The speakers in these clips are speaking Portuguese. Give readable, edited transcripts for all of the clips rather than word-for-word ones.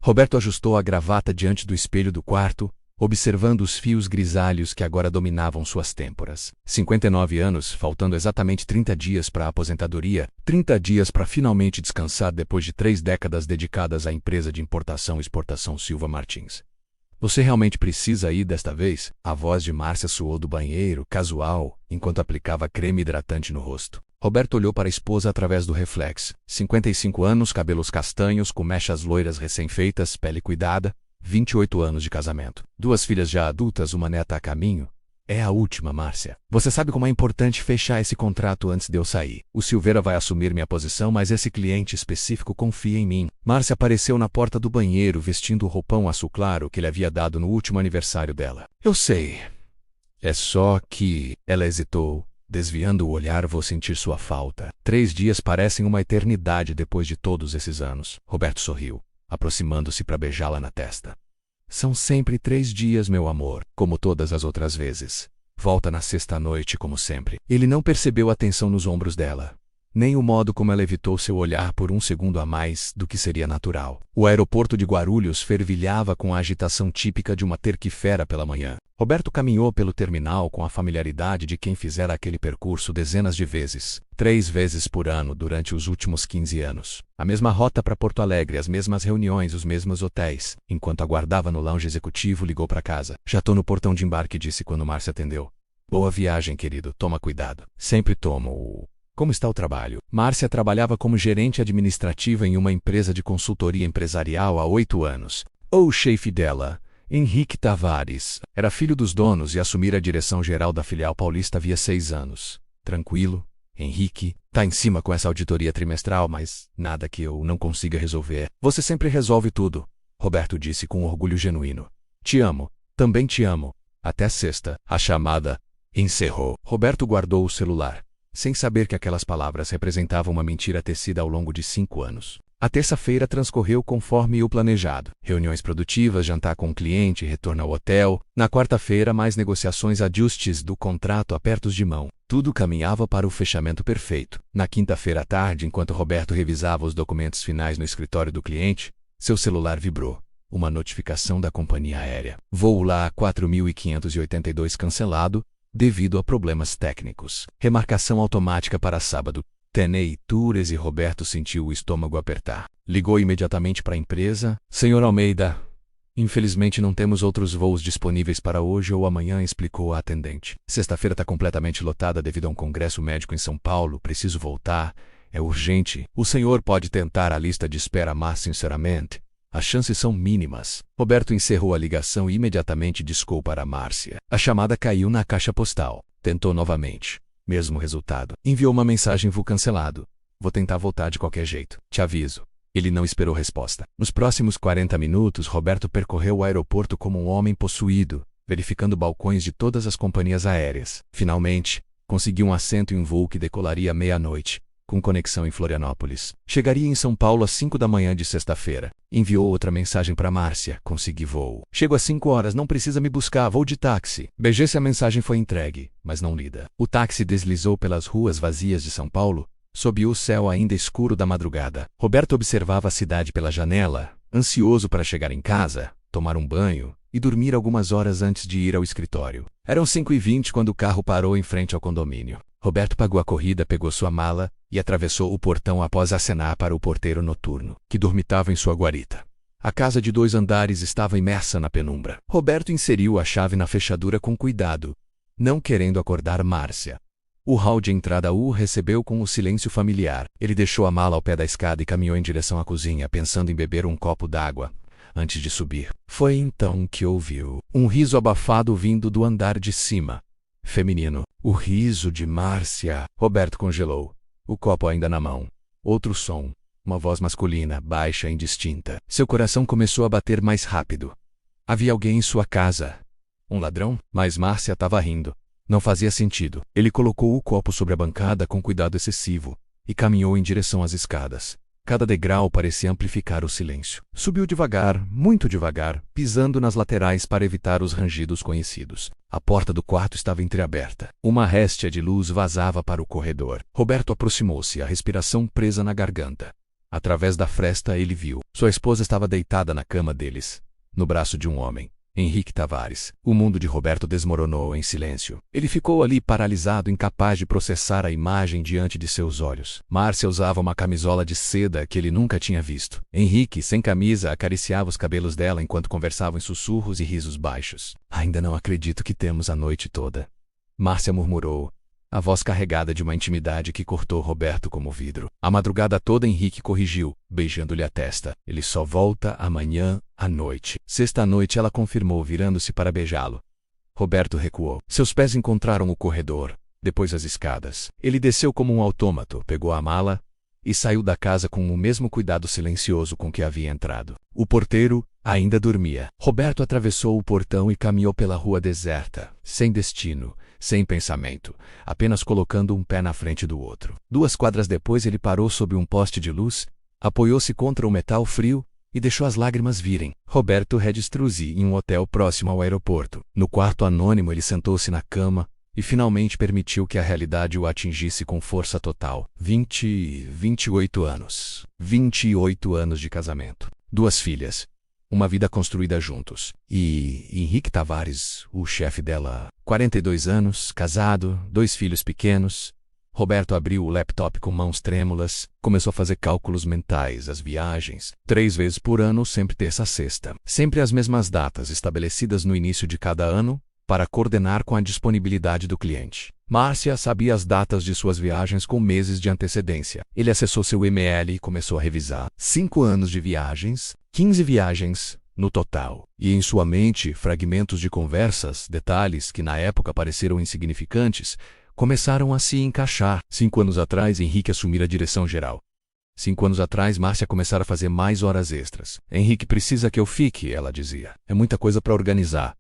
Roberto ajustou a gravata diante do espelho do quarto, observando os fios grisalhos que agora dominavam suas têmporas. 59 anos, faltando exatamente 30 dias para a aposentadoria, 30 dias para finalmente descansar depois de 3 décadas dedicadas à empresa de importação e exportação Silva Martins. Você realmente precisa ir desta vez? A voz de Márcia soou do banheiro, casual, enquanto aplicava creme hidratante no rosto. Roberto olhou para a esposa através do reflexo. 55 anos, cabelos castanhos, com mechas loiras recém-feitas, pele cuidada, 28 anos de casamento. 2 filhas já adultas, uma neta a caminho. É a última, Márcia. Você sabe como é importante fechar esse contrato antes de eu sair. O Silveira vai assumir minha posição, mas esse cliente específico confia em mim. Márcia apareceu na porta do banheiro vestindo o roupão azul claro que ele havia dado no último aniversário dela. Eu sei. É só que... Ela hesitou. Desviando o olhar, vou sentir sua falta. 3 dias parecem uma eternidade depois de todos esses anos. Roberto sorriu, aproximando-se para beijá-la na testa. São sempre 3 dias, meu amor, como todas as outras vezes. Volta na sexta-noite, como sempre. Ele não percebeu a tensão nos ombros dela, nem o modo como ela evitou seu olhar por um segundo a mais do que seria natural. O aeroporto de Guarulhos fervilhava com a agitação típica de uma terça-feira pela manhã. Roberto caminhou pelo terminal com a familiaridade de quem fizera aquele percurso dezenas de vezes, 3 vezes por ano durante os últimos 15 anos. A mesma rota para Porto Alegre, as mesmas reuniões, os mesmos hotéis. Enquanto aguardava no lounge executivo, ligou para casa. Já tô no portão de embarque, disse quando Márcia atendeu. Boa viagem, querido. Toma cuidado. Sempre tomo. Como está o trabalho? Márcia trabalhava como gerente administrativa em uma empresa de consultoria empresarial há 8 anos. O chefe dela, Henrique Tavares, era filho dos donos e assumira a direção geral da filial paulista havia 6 anos. Tranquilo, Henrique, tá em cima com essa auditoria trimestral, mas nada que eu não consiga resolver. Você sempre resolve tudo, Roberto disse com orgulho genuíno. Te amo, também te amo. Até sexta. A chamada encerrou. Roberto guardou o celular, sem saber que aquelas palavras representavam uma mentira tecida ao longo de 5 anos. A terça-feira transcorreu conforme o planejado. Reuniões produtivas, jantar com o cliente, retorno ao hotel. Na quarta-feira, mais negociações, ajustes do contrato, apertos de mão. Tudo caminhava para o fechamento perfeito. Na quinta-feira à tarde, enquanto Roberto revisava os documentos finais no escritório do cliente, seu celular vibrou. Uma notificação da companhia aérea. Voo lá 4582 cancelado, devido a problemas técnicos. Remarcação automática para sábado. Tenei Tours e Roberto sentiu o estômago apertar. Ligou imediatamente para a empresa. Senhor Almeida, infelizmente não temos outros voos disponíveis para hoje ou amanhã, explicou a atendente. Sexta-feira está completamente lotada devido a um congresso médico em São Paulo. Preciso voltar. É urgente. O senhor pode tentar a lista de espera, mas sinceramente, as chances são mínimas. Roberto encerrou a ligação e imediatamente discou para Márcia. A chamada caiu na caixa postal. Tentou novamente. Mesmo resultado. Enviou uma mensagem: voo cancelado. Vou tentar voltar de qualquer jeito. Te aviso. Ele não esperou resposta. Nos próximos 40 minutos, Roberto percorreu o aeroporto como um homem possuído, verificando balcões de todas as companhias aéreas. Finalmente, conseguiu um assento em um voo que decolaria à meia-noite, com conexão em Florianópolis. Chegaria em São Paulo às 5 da manhã de sexta-feira. Enviou outra mensagem para Márcia. Consegui voo. Chego às 5 horas, não precisa me buscar, vou de táxi. BG, se a mensagem foi entregue, mas não lida. O táxi deslizou pelas ruas vazias de São Paulo, sob o céu ainda escuro da madrugada. Roberto observava a cidade pela janela, ansioso para chegar em casa, tomar um banho e dormir algumas horas antes de ir ao escritório. Eram 5h20 quando o carro parou em frente ao condomínio. Roberto pagou a corrida, pegou sua mala e atravessou o portão após acenar para o porteiro noturno, que dormitava em sua guarita. A casa de 2 andares estava imersa na penumbra. Roberto inseriu a chave na fechadura com cuidado, não querendo acordar Márcia. O hall de entrada o recebeu com o silêncio familiar. Ele deixou a mala ao pé da escada e caminhou em direção à cozinha, pensando em beber um copo d'água antes de subir. Foi então que ouviu um riso abafado vindo do andar de cima. Feminino. O riso de Márcia. Roberto congelou, o copo ainda na mão. Outro som. Uma voz masculina, baixa e indistinta. Seu coração começou a bater mais rápido. Havia alguém em sua casa. Um ladrão? Mas Márcia estava rindo. Não fazia sentido. Ele colocou o copo sobre a bancada com cuidado excessivo e caminhou em direção às escadas. Cada degrau parecia amplificar o silêncio. Subiu devagar, muito devagar, pisando nas laterais para evitar os rangidos conhecidos. A porta do quarto estava entreaberta. Uma réstia de luz vazava para o corredor. Roberto aproximou-se, a respiração presa na garganta. Através da fresta ele viu. Sua esposa estava deitada na cama deles, no braço de um homem. Henrique Tavares. O mundo de Roberto desmoronou em silêncio. Ele ficou ali paralisado, incapaz de processar a imagem diante de seus olhos. Márcia usava uma camisola de seda que ele nunca tinha visto. Henrique, sem camisa, acariciava os cabelos dela enquanto conversavam em sussurros e risos baixos. Ainda não acredito que temos a noite toda. Márcia murmurou, a voz carregada de uma intimidade que cortou Roberto como vidro. A madrugada toda Henrique corrigiu, beijando-lhe a testa. Ele só volta amanhã à noite. Sexta-noite ela confirmou, virando-se para beijá-lo. Roberto recuou. Seus pés encontraram o corredor, depois as escadas. Ele desceu como um autômato, pegou a mala e saiu da casa com o mesmo cuidado silencioso com que havia entrado. O porteiro ainda dormia. Roberto atravessou o portão e caminhou pela rua deserta, sem destino, sem pensamento, apenas colocando um pé na frente do outro. 2 quadras depois ele parou sob um poste de luz, apoiou-se contra o metal frio e deixou as lágrimas virem. Roberto Redstruzi, em um hotel próximo ao aeroporto. No quarto anônimo ele sentou-se na cama e finalmente permitiu que a realidade o atingisse com força total. 28 anos. 28 anos de casamento. 2 filhas. Uma vida construída juntos. E Henrique Tavares, o chefe dela, 42 anos, casado, 2 filhos pequenos. Roberto abriu o laptop com mãos trêmulas, começou a fazer cálculos mentais, as viagens, 3 vezes por ano, sempre terça a sexta. Sempre as mesmas datas estabelecidas no início de cada ano, para coordenar com a disponibilidade do cliente. Márcia sabia as datas de suas viagens com meses de antecedência. Ele acessou seu e-mail e começou a revisar. 5 anos de viagens, 15 viagens no total. E em sua mente, fragmentos de conversas, detalhes que na época pareceram insignificantes, começaram a se encaixar. 5 anos atrás, Henrique assumira a direção geral. 5 anos atrás, Márcia começara a fazer mais horas extras. Henrique precisa que eu fique, ela dizia. É muita coisa para organizar.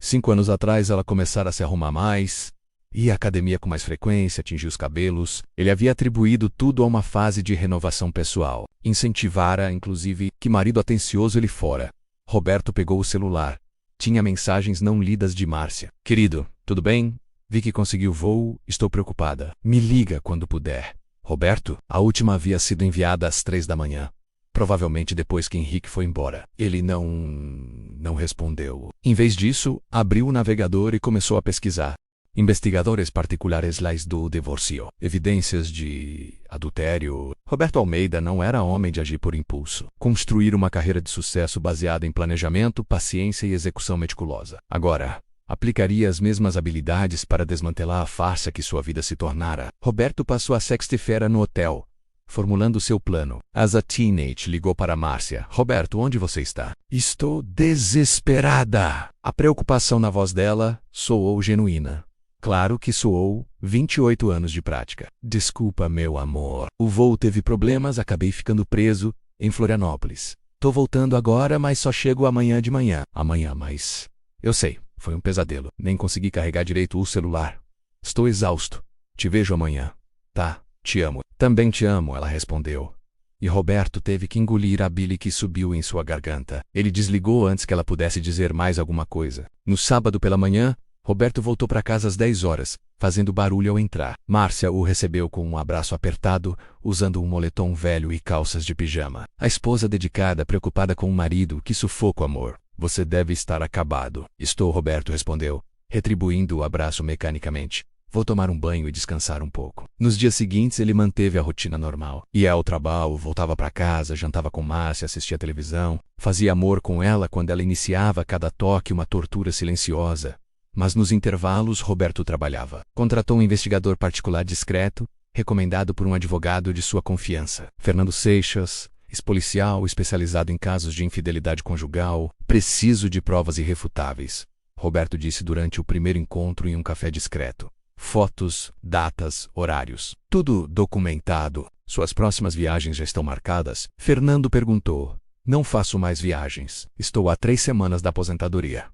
5 anos atrás, ela começara a se arrumar mais, ia à academia com mais frequência, tingir os cabelos. Ele havia atribuído tudo a uma fase de renovação pessoal. Incentivara, inclusive, que marido atencioso ele fora. Roberto pegou o celular. Tinha mensagens não lidas de Márcia. Querido, tudo bem? Vi que conseguiu voo, estou preocupada. Me liga quando puder. Roberto, a última havia sido enviada às 3 da manhã. Provavelmente depois que Henrique foi embora. Ele não respondeu. Em vez disso, abriu o navegador e começou a pesquisar. Investigadores particulares leis do divórcio. Evidências de adultério. Roberto Almeida não era homem de agir por impulso. Construir uma carreira de sucesso baseada em planejamento, paciência e execução meticulosa. Agora, aplicaria as mesmas habilidades para desmantelar a farsa que sua vida se tornara. Roberto passou a sexta-feira no hotel, formulando seu plano. Asa Teenage ligou para Márcia. Roberto, onde você está? Estou desesperada. A preocupação na voz dela soou genuína. Claro que soou, 28 anos de prática. Desculpa, meu amor. O voo teve problemas, acabei ficando preso em Florianópolis. Tô voltando agora, mas só chego amanhã de manhã. Amanhã, mas... Eu sei, foi um pesadelo. Nem consegui carregar direito o celular. Estou exausto. Te vejo amanhã. Tá, te amo. Também te amo, ela respondeu. E Roberto teve que engolir a bile que subiu em sua garganta. Ele desligou antes que ela pudesse dizer mais alguma coisa. No sábado pela manhã, Roberto voltou para casa às 10 horas, fazendo barulho ao entrar. Márcia o recebeu com um abraço apertado, usando um moletom velho e calças de pijama. A esposa dedicada, preocupada com o marido, que sufoco, amor. Você deve estar acabado. Estou, Roberto respondeu, retribuindo o abraço mecanicamente. Vou tomar um banho e descansar um pouco. Nos dias seguintes ele manteve a rotina normal. Ia ao trabalho, voltava para casa, jantava com Márcia, assistia televisão. Fazia amor com ela quando ela iniciava cada toque uma tortura silenciosa. Mas nos intervalos Roberto trabalhava. Contratou um investigador particular discreto, recomendado por um advogado de sua confiança. Fernando Seixas, ex-policial especializado em casos de infidelidade conjugal, preciso de provas irrefutáveis. Roberto disse durante o primeiro encontro em um café discreto. Fotos, datas, horários. Tudo documentado. Suas próximas viagens já estão marcadas? Fernando perguntou. Não faço mais viagens. Estou há 3 semanas da aposentadoria.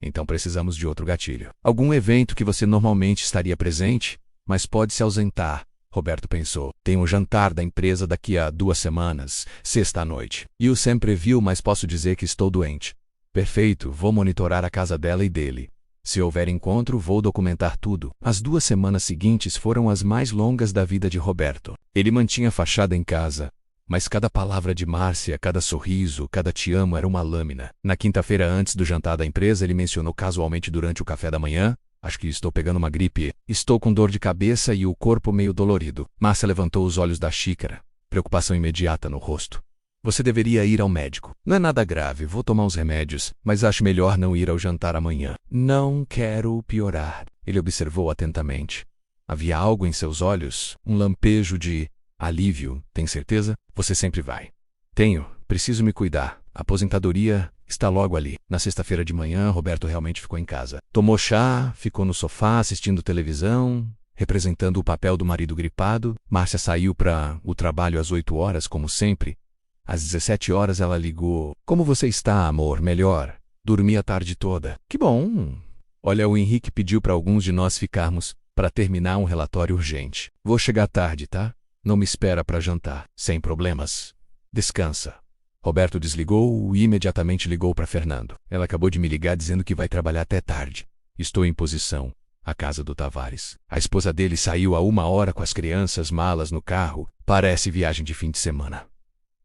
Então precisamos de outro gatilho. Algum evento que você normalmente estaria presente, mas pode se ausentar. Roberto pensou. Tem um jantar da empresa daqui a 2 semanas, sexta à noite. E o sempre viu, mas posso dizer que estou doente. Perfeito, vou monitorar a casa dela e dele. Se houver encontro, vou documentar tudo. As 2 semanas seguintes foram as mais longas da vida de Roberto. Ele mantinha a fachada em casa, Mas cada palavra de Márcia, cada sorriso, cada te amo era uma lâmina. Na quinta-feira antes do jantar da empresa, ele mencionou casualmente durante o café da manhã: acho que estou pegando uma gripe. Estou com dor de cabeça e o corpo meio dolorido. Márcia levantou os olhos da xícara. Preocupação imediata no rosto. Você deveria ir ao médico. Não é nada grave, vou tomar uns remédios, mas acho melhor não ir ao jantar amanhã. Não quero piorar. Ele observou atentamente. Havia algo em seus olhos, um lampejo de alívio. Tem certeza? Você sempre vai. Tenho. Preciso me cuidar. A aposentadoria está logo ali. Na sexta-feira de manhã, Roberto realmente ficou em casa. Tomou chá, ficou no sofá assistindo televisão, representando o papel do marido gripado. Márcia saiu para o trabalho às 8 horas, como sempre. Às 17 horas ela ligou. Como você está, amor? Melhor. Dormi a tarde toda. Que bom. Olha, o Henrique pediu para alguns de nós ficarmos para terminar um relatório urgente. Vou chegar tarde, tá? Não me espera para jantar. Sem problemas. Descansa. Roberto desligou e imediatamente ligou para Fernando. Ela acabou de me ligar dizendo que vai trabalhar até tarde. Estou em posição. A casa do Tavares. A esposa dele saiu há 1 hora com as crianças, malas no carro. Parece viagem de fim de semana.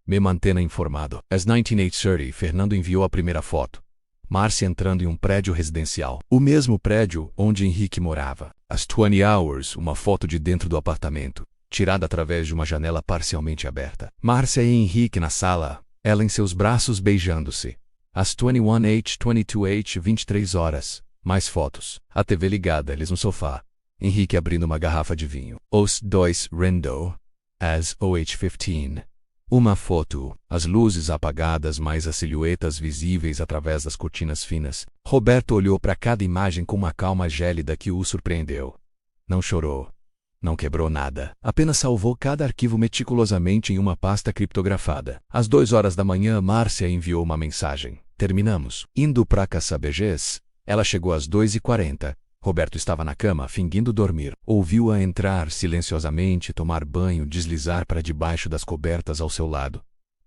Me mantenha informado. Às 19:30, Fernando enviou a primeira foto. Márcia entrando em um prédio residencial. O mesmo prédio onde Henrique morava. Às 20 hours, uma foto de dentro do apartamento, tirada através de uma janela parcialmente aberta. Márcia e Henrique na sala, ela em seus braços beijando-se. Às 21h, 22h, 23 horas. Mais fotos. A TV ligada, eles no sofá. Henrique abrindo uma garrafa de vinho. Os dois rindo. Às 08:15. Uma foto, as luzes apagadas, mais as silhuetas visíveis através das cortinas finas. Roberto olhou para cada imagem com uma calma gélida que o surpreendeu. Não chorou. Não quebrou nada. Apenas salvou cada arquivo meticulosamente em uma pasta criptografada. Às 2 horas da manhã, Márcia enviou uma mensagem. Terminamos. Indo para Caçabejês, ela chegou às 2h40. Roberto estava na cama, fingindo dormir. Ouviu-a entrar silenciosamente, tomar banho, deslizar para debaixo das cobertas ao seu lado.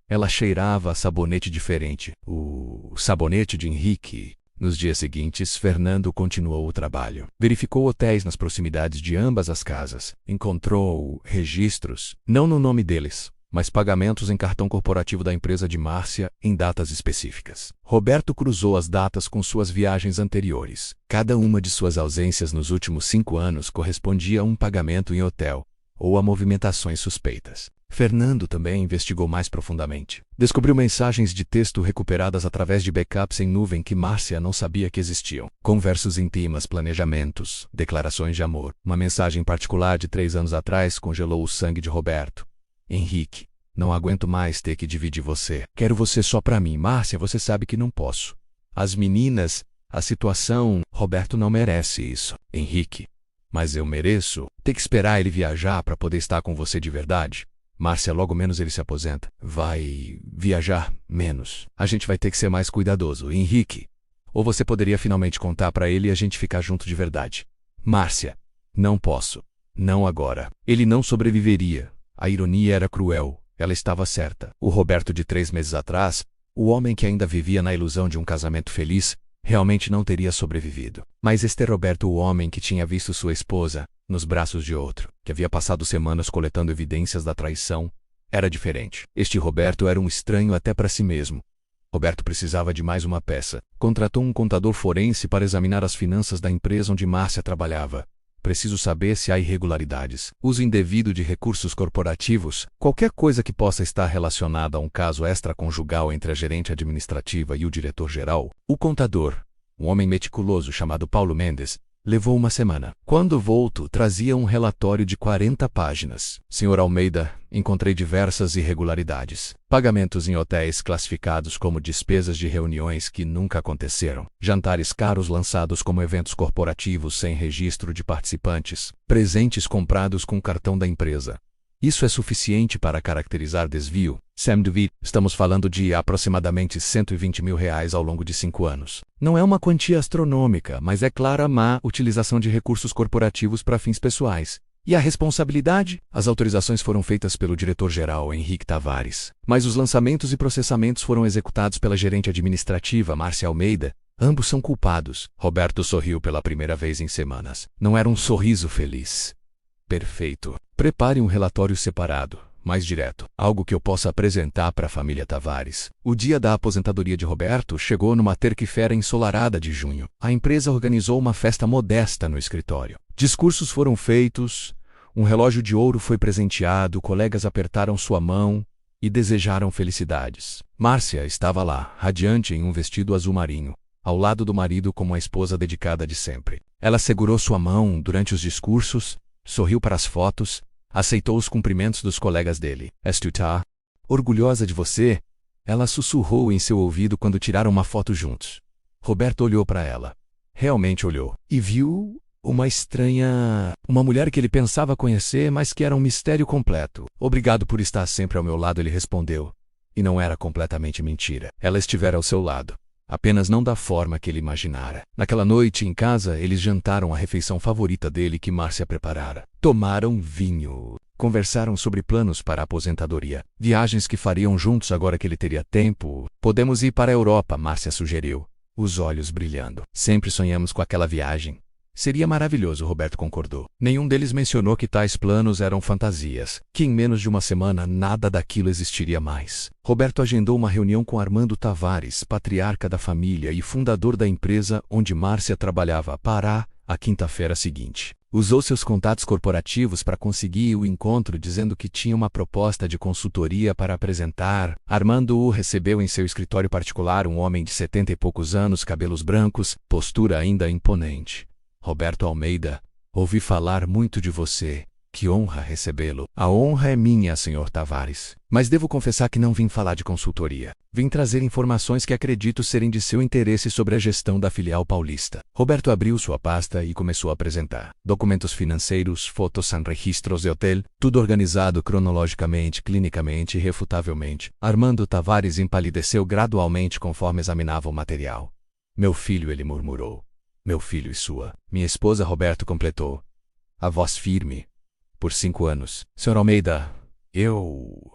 Ela cheirava a sabonete diferente. O sabonete de Henrique. Nos dias seguintes, Fernando continuou o trabalho. Verificou hotéis nas proximidades de ambas as casas. Encontrou registros, não no nome deles, mas pagamentos em cartão corporativo da empresa de Márcia em datas específicas. Roberto cruzou as datas com suas viagens anteriores. Cada uma de suas ausências nos últimos 5 anos correspondia a um pagamento em hotel ou a movimentações suspeitas. Fernando também investigou mais profundamente. Descobriu mensagens de texto recuperadas através de backups em nuvem que Márcia não sabia que existiam. Conversas íntimas, planejamentos, declarações de amor. Uma mensagem particular de 3 anos atrás congelou o sangue de Roberto. Henrique, não aguento mais ter que dividir você. Quero você só pra mim. Márcia, você sabe que não posso. As meninas, a situação... Roberto não merece isso. Henrique, mas eu mereço. Ter que esperar ele viajar pra poder estar com você de verdade. Márcia, logo menos ele se aposenta. Vai viajar menos. A gente vai ter que ser mais cuidadoso. Henrique, ou você poderia finalmente contar pra ele e a gente ficar junto de verdade. Márcia, não posso. Não agora. Ele não sobreviveria. A ironia era cruel. Ela estava certa. O Roberto de 3 meses atrás, o homem que ainda vivia na ilusão de um casamento feliz, realmente não teria sobrevivido. Mas este Roberto, o homem que tinha visto sua esposa nos braços de outro, que havia passado semanas coletando evidências da traição, era diferente. Este Roberto era um estranho até para si mesmo. Roberto precisava de mais uma peça. Contratou um contador forense para examinar as finanças da empresa onde Márcia trabalhava. Preciso saber se há irregularidades, uso indevido de recursos corporativos, qualquer coisa que possa estar relacionada a um caso extraconjugal entre a gerente administrativa e o diretor-geral. O contador, um homem meticuloso chamado Paulo Mendes, levou 1 semana. Quando voltou, trazia um relatório de 40 páginas. Senhor Almeida, encontrei diversas irregularidades. Pagamentos em hotéis classificados como despesas de reuniões que nunca aconteceram. Jantares caros lançados como eventos corporativos sem registro de participantes. Presentes comprados com cartão da empresa. Isso é suficiente para caracterizar desvio? Sam DeVito, estamos falando de aproximadamente R$120 mil ao longo de 5 anos. Não é uma quantia astronômica, mas é clara a má utilização de recursos corporativos para fins pessoais. E a responsabilidade? As autorizações foram feitas pelo diretor-geral Henrique Tavares, mas os lançamentos e processamentos foram executados pela gerente administrativa Márcia Almeida. Ambos são culpados. Roberto sorriu pela primeira vez em semanas. Não era um sorriso feliz. Perfeito. Prepare um relatório separado. mais direto. Algo que eu possa apresentar para a família Tavares. O dia da aposentadoria de Roberto chegou numa terça-feira ensolarada de junho. A empresa organizou uma festa modesta no escritório. Discursos foram feitos, um relógio de ouro foi presenteado, colegas apertaram sua mão e desejaram felicidades. Márcia estava lá, radiante em um vestido azul marinho, ao lado do marido como a esposa dedicada de sempre. Ela segurou sua mão durante os discursos, sorriu para as fotos, aceitou os cumprimentos dos colegas dele. "Tu tá orgulhosa de você?" Ela sussurrou em seu ouvido quando tiraram uma foto juntos. Roberto olhou para ela. Realmente olhou. E viu uma mulher que ele pensava conhecer, mas que era um mistério completo. "Obrigado por estar sempre ao meu lado", ele respondeu. E não era completamente mentira. Ela estivera ao seu lado. Apenas não da forma que ele imaginara. Naquela noite, em casa, eles jantaram a refeição favorita dele que Márcia preparara. Tomaram vinho. Conversaram sobre planos para a aposentadoria. Viagens que fariam juntos agora que ele teria tempo. "Podemos ir para a Europa", Márcia sugeriu, os olhos brilhando. "Sempre sonhamos com aquela viagem." "Seria maravilhoso", Roberto concordou. Nenhum deles mencionou que tais planos eram fantasias, que em menos de uma semana nada daquilo existiria mais. Roberto agendou uma reunião com Armando Tavares, patriarca da família e fundador da empresa onde Márcia trabalhava, para a quinta-feira seguinte. Usou seus contatos corporativos para conseguir o encontro, dizendo que tinha uma proposta de consultoria para apresentar. Armando o recebeu em seu escritório particular, um homem de 70 e poucos anos, cabelos brancos, postura ainda imponente. "Roberto Almeida, ouvi falar muito de você. Que honra recebê-lo." "A honra é minha, Sr. Tavares. Mas devo confessar que não vim falar de consultoria. Vim trazer informações que acredito serem de seu interesse sobre a gestão da filial paulista." Roberto abriu sua pasta e começou a apresentar. Documentos financeiros, fotos, registros de hotel, tudo organizado cronologicamente, clinicamente e refutavelmente. Armando Tavares empalideceu gradualmente conforme examinava o material. "Meu filho", ele murmurou. "Meu filho e sua." "Minha esposa", Roberto completou, a voz firme. "Por 5 anos." "Sr. Almeida, eu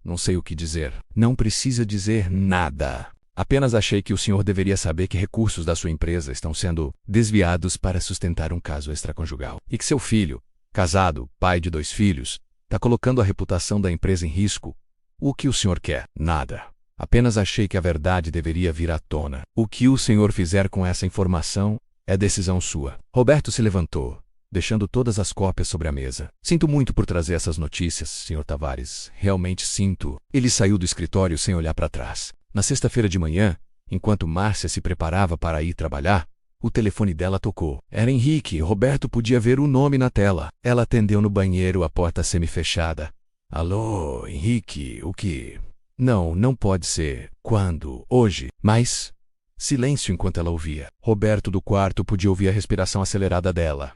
não sei o que dizer." "Não precisa dizer nada. Apenas achei que o senhor deveria saber que recursos da sua empresa estão sendo desviados para sustentar um caso extraconjugal. E que seu filho, casado, pai de 2 filhos, está colocando a reputação da empresa em risco. O que o senhor quer?" "Nada. Apenas achei que a verdade deveria vir à tona. O que o senhor fizer com essa informação é decisão sua." Roberto se levantou, deixando todas as cópias sobre a mesa. "Sinto muito por trazer essas notícias, Sr. Tavares. Realmente sinto." Ele saiu do escritório sem olhar para trás. Na sexta-feira de manhã, enquanto Márcia se preparava para ir trabalhar, o telefone dela tocou. Era Henrique. Roberto podia ver o nome na tela. Ela atendeu no banheiro, a porta semi-fechada. "Alô, Henrique, o que?" "Não, não pode ser." "Quando? Hoje?" "Mas..." Silêncio enquanto ela ouvia. Roberto do quarto podia ouvir a respiração acelerada dela.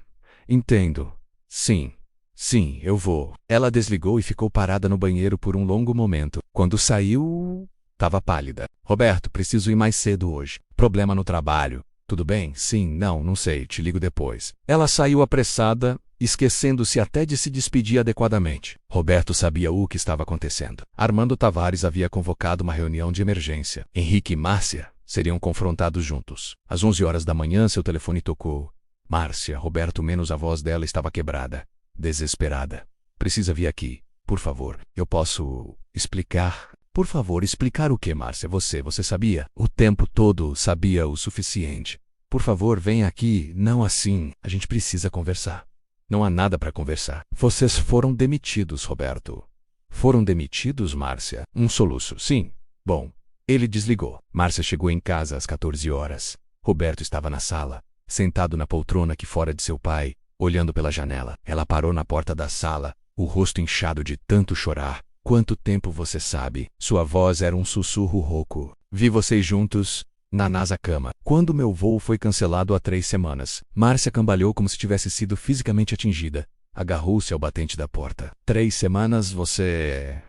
"Entendo. Sim. Sim, eu vou." Ela desligou e ficou parada no banheiro por um longo momento. Quando saiu, estava pálida. "Roberto, preciso ir mais cedo hoje. Problema no trabalho." "Tudo bem? Sim, não sei, te ligo depois." Ela saiu apressada, esquecendo-se até de se despedir adequadamente. Roberto sabia o que estava acontecendo. Armando Tavares havia convocado uma reunião de emergência. Henrique e Márcia seriam confrontados juntos. Às 11 horas da manhã, seu telefone tocou. Márcia, Roberto menos a voz dela estava quebrada, desesperada. "Precisa vir aqui, por favor. Eu posso explicar?" "Por favor, explicar o que, Márcia? Você sabia? O tempo todo sabia o suficiente. Por favor, venha aqui, não assim. A gente precisa conversar." "Não há nada para conversar." "Vocês foram demitidos, Roberto." "Foram demitidos, Márcia?" Um soluço. "Sim." "Bom." Ele desligou. Márcia chegou em casa às 14 horas. Roberto estava na sala, sentado na poltrona que fora de seu pai, olhando pela janela. Ela parou na porta da sala, o rosto inchado de tanto chorar. "Quanto tempo você sabe?" Sua voz era um sussurro rouco. "Vi vocês juntos na cama. Quando meu voo foi cancelado há 3 semanas." Márcia cambalhou como se tivesse sido fisicamente atingida. Agarrou-se ao batente da porta. 3 semanas? Você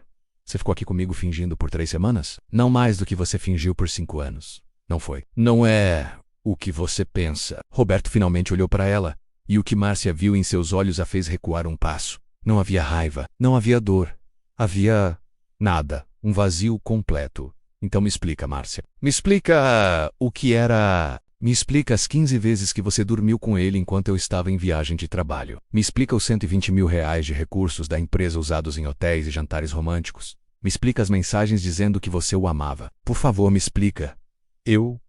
ficou aqui comigo fingindo por 3 semanas? Não mais do que você fingiu por 5 anos. Não foi. Não é o que você pensa." Roberto finalmente olhou para ela, e o que Márcia viu em seus olhos a fez recuar um passo. Não havia raiva, não havia dor. Havia nada, um vazio completo. "Então me explica, Márcia. Me explica o que era Me explica as 15 vezes que você dormiu com ele enquanto eu estava em viagem de trabalho. Me explica os R$ 120 mil de recursos da empresa usados em hotéis e jantares românticos. Me explica as mensagens dizendo que você o amava. Por favor, me explica.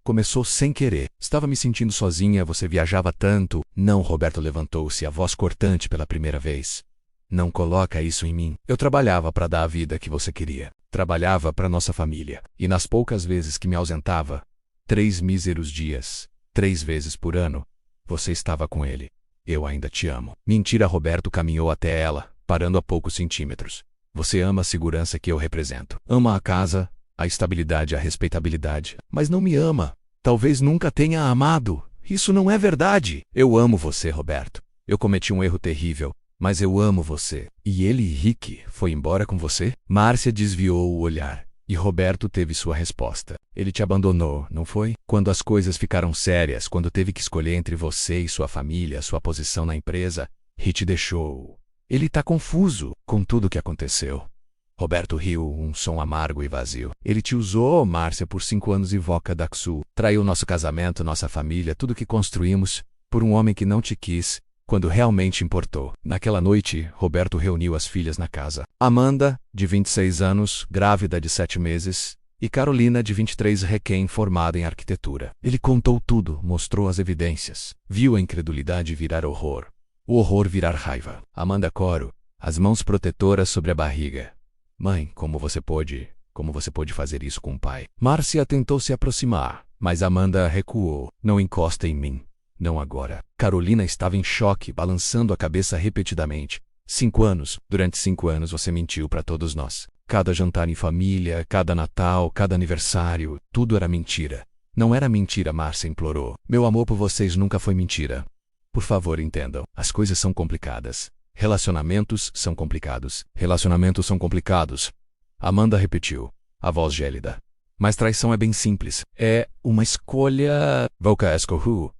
Começou sem querer. Estava me sentindo sozinha, você viajava tanto. Não, Roberto levantou-se, a voz cortante pela primeira vez. Não coloca isso em mim. Eu trabalhava para dar a vida que você queria. Trabalhava para nossa família. E nas poucas vezes que me ausentava, 3 míseros dias, 3 vezes por ano, você estava com ele. Eu ainda te amo. Mentira, Roberto caminhou até ela, parando a poucos centímetros. Você ama a segurança que eu represento. Ama a casa, a estabilidade, a respeitabilidade. Mas não me ama. Talvez nunca tenha amado. Isso não é verdade. Eu amo você, Roberto. Eu cometi um erro terrível, mas eu amo você. E ele, Rick, foi embora com você? Márcia desviou o olhar. E Roberto teve sua resposta. Ele te abandonou, não foi? Quando as coisas ficaram sérias, quando teve que escolher entre você e sua família, sua posição na empresa, Rick te deixou. Ele tá confuso com tudo o que aconteceu. Roberto riu, um som amargo e vazio. Ele te usou, Márcia, por 5 anos em Voca Daksu. Traiu nosso casamento, nossa família, tudo que construímos, por um homem que não te quis, quando realmente importou. Naquela noite, Roberto reuniu as filhas na casa. Amanda, de 26 anos, grávida de 7 meses, e Carolina, de 23, recém-formada em arquitetura. Ele contou tudo, mostrou as evidências. Viu a incredulidade virar horror. O horror virar raiva. Amanda coro, as mãos protetoras sobre a barriga. Mãe, como você pôde fazer isso com o pai? Márcia tentou se aproximar, mas Amanda recuou. Não encosta em mim. Não agora. Carolina estava em choque, balançando a cabeça repetidamente. 5 anos. Durante 5 anos você mentiu para todos nós. Cada jantar em família, cada Natal, cada aniversário, tudo era mentira. Não era mentira, Márcia implorou. Meu amor por vocês nunca foi mentira. Por favor, entendam. As coisas são complicadas. Relacionamentos são complicados. Relacionamentos são complicados. Amanda repetiu, a voz gélida. Mas traição é bem simples. É uma escolha... Voca escorru.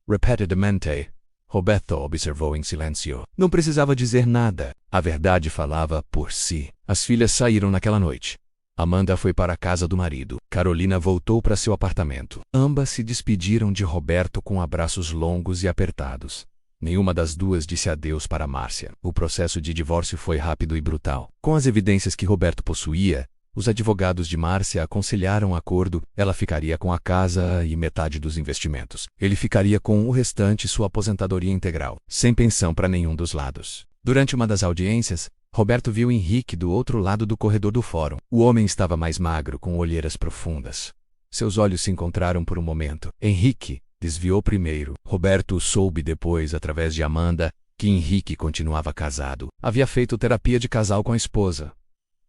Repetidamente. Roberto observou em silêncio. Não precisava dizer nada. A verdade falava por si. As filhas saíram naquela noite. Amanda foi para a casa do marido. Carolina voltou para seu apartamento. Ambas se despediram de Roberto com abraços longos e apertados. Nenhuma das duas disse adeus para Márcia. O processo de divórcio foi rápido e brutal. Com as evidências que Roberto possuía, os advogados de Márcia aconselharam um acordo. Ela ficaria com a casa e metade dos investimentos. Ele ficaria com o restante, sua aposentadoria integral, sem pensão para nenhum dos lados. Durante uma das audiências, Roberto viu Henrique do outro lado do corredor do fórum. O homem estava mais magro, com olheiras profundas. Seus olhos se encontraram por um momento. Henrique desviou primeiro. Roberto soube depois, através de Amanda, que Henrique continuava casado. Havia feito terapia de casal com a esposa.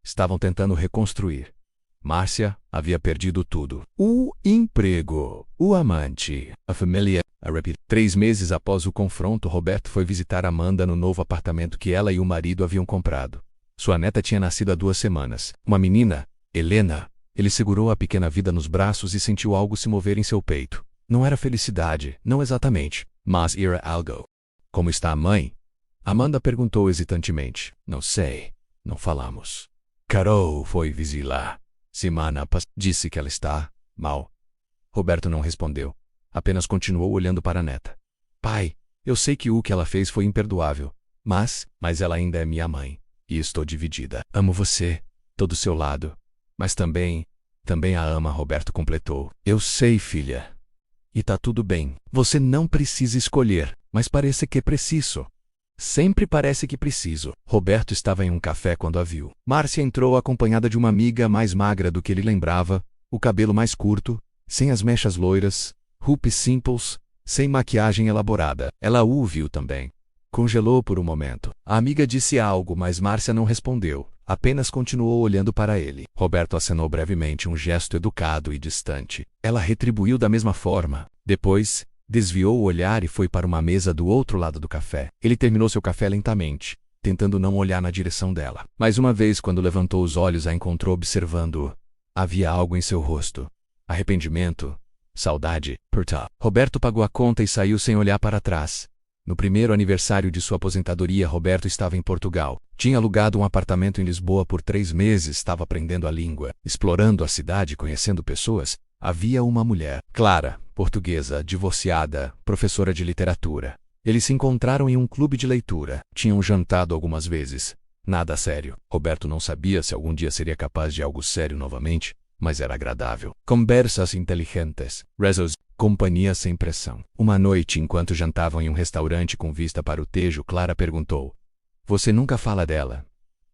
Estavam tentando reconstruir. Márcia havia perdido tudo. O emprego, o amante, a família. 3 meses após o confronto, Roberto foi visitar Amanda no novo apartamento que ela e o marido haviam comprado. Sua neta tinha nascido há 2 semanas. Uma menina, Helena. Ele segurou a pequena vida nos braços e sentiu algo se mover em seu peito. Não era felicidade, não exatamente, mas era algo. Como está a mãe? Amanda perguntou hesitantemente. Não sei, não falamos. Carol foi visitar. Semana passada disse que ela está mal. Roberto não respondeu. Apenas continuou olhando para a neta. Pai, eu sei que o que ela fez foi imperdoável. Mas ela ainda é minha mãe. E estou dividida. Amo você, tô do seu lado. Mas também a ama, Roberto completou. Eu sei, filha. E tá tudo bem. Você não precisa escolher, mas parece que é preciso. Sempre parece que preciso. Roberto estava em um café quando a viu. Márcia entrou acompanhada de uma amiga mais magra do que ele lembrava, o cabelo mais curto, sem as mechas loiras, roupas simples, sem maquiagem elaborada. Ela o viu também. Congelou por um momento. A amiga disse algo, mas Márcia não respondeu. Apenas continuou olhando para ele. Roberto acenou brevemente, um gesto educado e distante. Ela retribuiu da mesma forma. Depois, desviou o olhar e foi para uma mesa do outro lado do café. Ele terminou seu café lentamente, tentando não olhar na direção dela. Mais uma vez, quando levantou os olhos, a encontrou observando-o. Havia algo em seu rosto. Arrependimento, saudade, perta. Roberto pagou a conta e saiu sem olhar para trás. No primeiro aniversário de sua aposentadoria, Roberto estava em Portugal. Tinha alugado um apartamento em Lisboa por 3 meses, estava aprendendo a língua, explorando a cidade, conhecendo pessoas. Havia uma mulher, Clara, portuguesa, divorciada, professora de literatura. Eles se encontraram em um clube de leitura. Tinham jantado algumas vezes. Nada sério. Roberto não sabia se algum dia seria capaz de algo sério novamente, mas era agradável. Conversas inteligentes, rezos, companhia sem pressão. Uma noite, enquanto jantavam em um restaurante com vista para o Tejo, Clara perguntou: "Você nunca fala dela?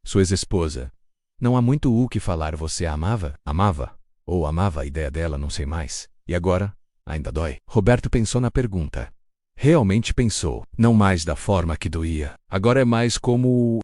Sua ex-esposa. Não há muito o que falar. Você a amava?" "Amava. Ou amava a ideia dela, não sei mais. E agora? Ainda dói?" Roberto pensou na pergunta. Realmente pensou. Não mais da forma que doía. Agora é mais como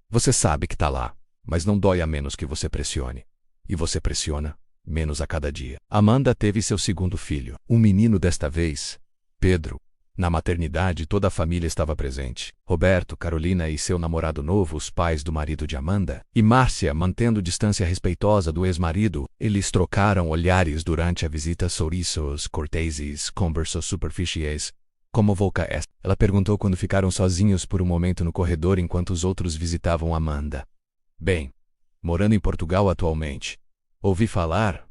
você sabe que tá lá, mas não dói a menos que você pressione. E você pressiona menos a cada dia. Amanda teve seu segundo filho. Um menino desta vez, Pedro. Na maternidade, toda a família estava presente. Roberto, Carolina e seu namorado novo, os pais do marido de Amanda, e Márcia, mantendo distância respeitosa do ex-marido. Eles trocaram olhares durante a visita, sorrisos corteses, conversas superficiais. "Como Volca é?" Ela perguntou quando ficaram sozinhos por um momento no corredor enquanto os outros visitavam Amanda. "Bem, morando em Portugal atualmente. Ouvi falar.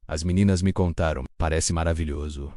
As meninas me contaram. Parece maravilhoso."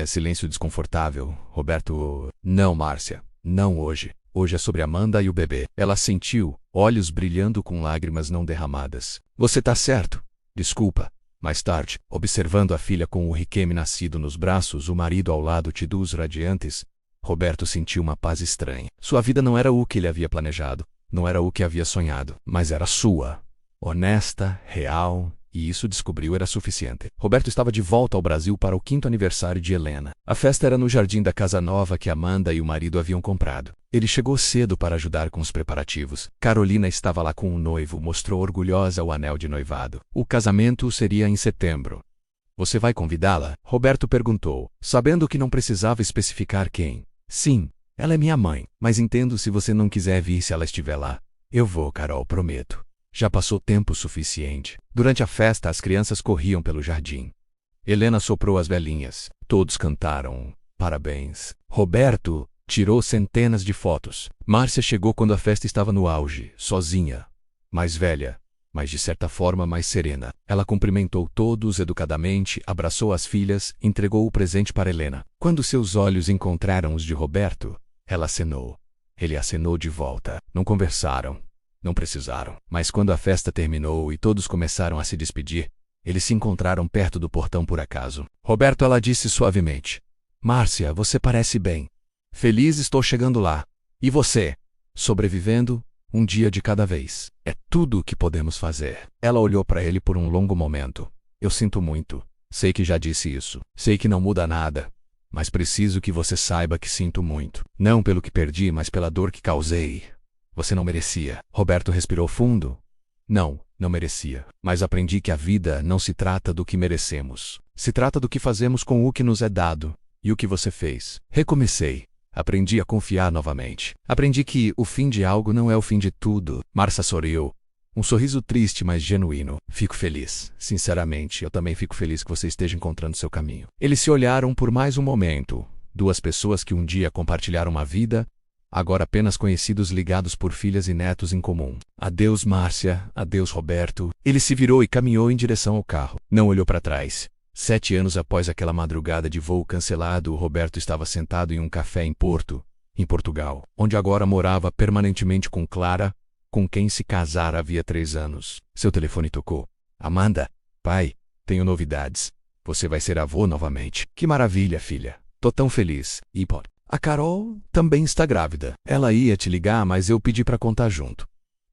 Silêncio desconfortável. Roberto: "Não, Márcia. Não hoje. Hoje é sobre Amanda e o bebê." Ela sentiu, olhos brilhando com lágrimas não derramadas. "Você tá certo. Desculpa." Mais tarde, observando a filha com o recém-nascido nos braços, o marido ao lado, tidus radiantes, Roberto sentiu uma paz estranha. Sua vida não era o que ele havia planejado, não era o que havia sonhado, mas era sua. Honesta, real, e isso descobriu era suficiente. Roberto estava de volta ao Brasil para o 5º aniversário de Helena. A festa era no jardim da casa nova que Amanda e o marido haviam comprado. Ele chegou cedo para ajudar com os preparativos. Carolina estava lá com o noivo, mostrou orgulhosa o anel de noivado. O casamento seria em setembro. "Você vai convidá-la?" Roberto perguntou, sabendo que não precisava especificar quem. "Sim, ela é minha mãe, mas entendo se você não quiser vir se ela estiver lá." "Eu vou, Carol, prometo. Já passou tempo suficiente." Durante a festa, as crianças corriam pelo jardim. Helena soprou as velhinhas. Todos cantaram parabéns. Roberto tirou centenas de fotos. Márcia chegou quando a festa estava no auge, sozinha. Mais velha, mas de certa forma mais serena. Ela cumprimentou todos educadamente, abraçou as filhas, entregou o presente para Helena. Quando seus olhos encontraram os de Roberto, ela acenou. Ele acenou de volta. Não conversaram. Não precisaram. Mas quando a festa terminou e todos começaram a se despedir, eles se encontraram perto do portão por acaso. "Roberto", ela disse suavemente. "Márcia, você parece bem." "Feliz, estou chegando lá." "E você?" "Sobrevivendo, um dia de cada vez. É tudo o que podemos fazer." Ela olhou para ele por um longo momento. "Eu sinto muito. Sei que já disse isso. Sei que não muda nada. Mas preciso que você saiba que sinto muito. Não pelo que perdi, mas pela dor que causei. Você não merecia." Roberto respirou fundo. Não merecia. Mas aprendi que a vida não se trata do que merecemos. Se trata do que fazemos com o que nos é dado. E o que você fez? Recomecei. Aprendi a confiar novamente. Aprendi que o fim de algo não é o fim de tudo. Márcia sorriu. Um sorriso triste, mas genuíno. "Fico feliz. Sinceramente, eu também fico feliz que você esteja encontrando seu caminho." Eles se olharam por mais um momento. Duas pessoas que um dia compartilharam uma vida, agora apenas conhecidos ligados por filhas e netos em comum. "Adeus, Márcia. Adeus, Roberto." Ele se virou e caminhou em direção ao carro. Não olhou para trás. 7 anos após aquela madrugada de voo cancelado, Roberto estava sentado em um café em Porto, em Portugal, onde agora morava permanentemente com Clara, com quem se casara havia 3 anos. Seu telefone tocou. "Amanda, pai, tenho novidades. Você vai ser avô novamente." "Que maravilha, filha. Tô tão feliz." "E a Carol também está grávida. Ela ia te ligar, mas eu pedi para contar junto."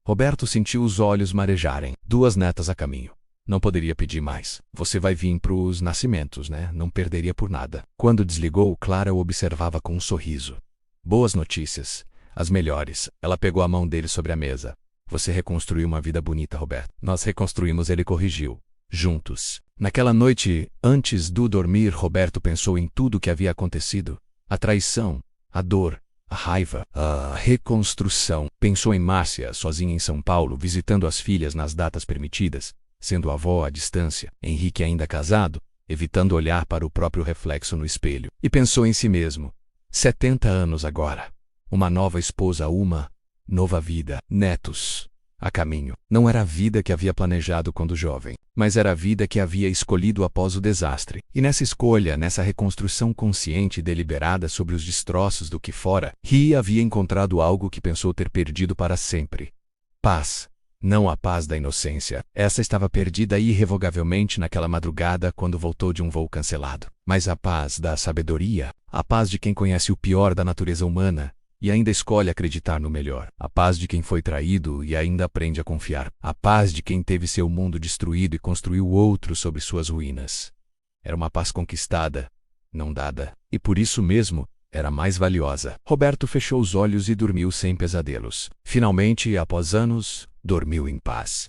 Roberto sentiu os olhos marejarem. 2 netas a caminho. Não poderia pedir mais. "Você vai vir pros nascimentos, né? Não perderia por nada." Quando desligou, Clara o observava com um sorriso. "Boas notícias. As melhores." Ela pegou a mão dele sobre a mesa. "Você reconstruiu uma vida bonita, Roberto." "Nós reconstruímos", ele corrigiu. "Juntos." Naquela noite, antes do dormir, Roberto pensou em tudo o que havia acontecido. A traição, a dor, a raiva, a reconstrução. Pensou em Márcia, sozinha em São Paulo, visitando as filhas nas datas permitidas, sendo avó à distância. Henrique ainda casado, evitando olhar para o próprio reflexo no espelho. E pensou em si mesmo. 70 anos agora. Uma nova esposa, uma nova vida. Netos. a caminho. Não era a vida que havia planejado quando jovem, mas era a vida que havia escolhido após o desastre. E nessa escolha, nessa reconstrução consciente e deliberada sobre os destroços do que fora, Ri havia encontrado algo que pensou ter perdido para sempre. Paz. Não a paz da inocência. Essa estava perdida irrevogavelmente naquela madrugada quando voltou de um voo cancelado. Mas a paz da sabedoria, a paz de quem conhece o pior da natureza humana e ainda escolhe acreditar no melhor. A paz de quem foi traído e ainda aprende a confiar. A paz de quem teve seu mundo destruído e construiu outro sobre suas ruínas. Era uma paz conquistada, não dada, e por isso mesmo era mais valiosa. Roberto fechou os olhos e dormiu sem pesadelos. Finalmente, após anos, dormiu em paz.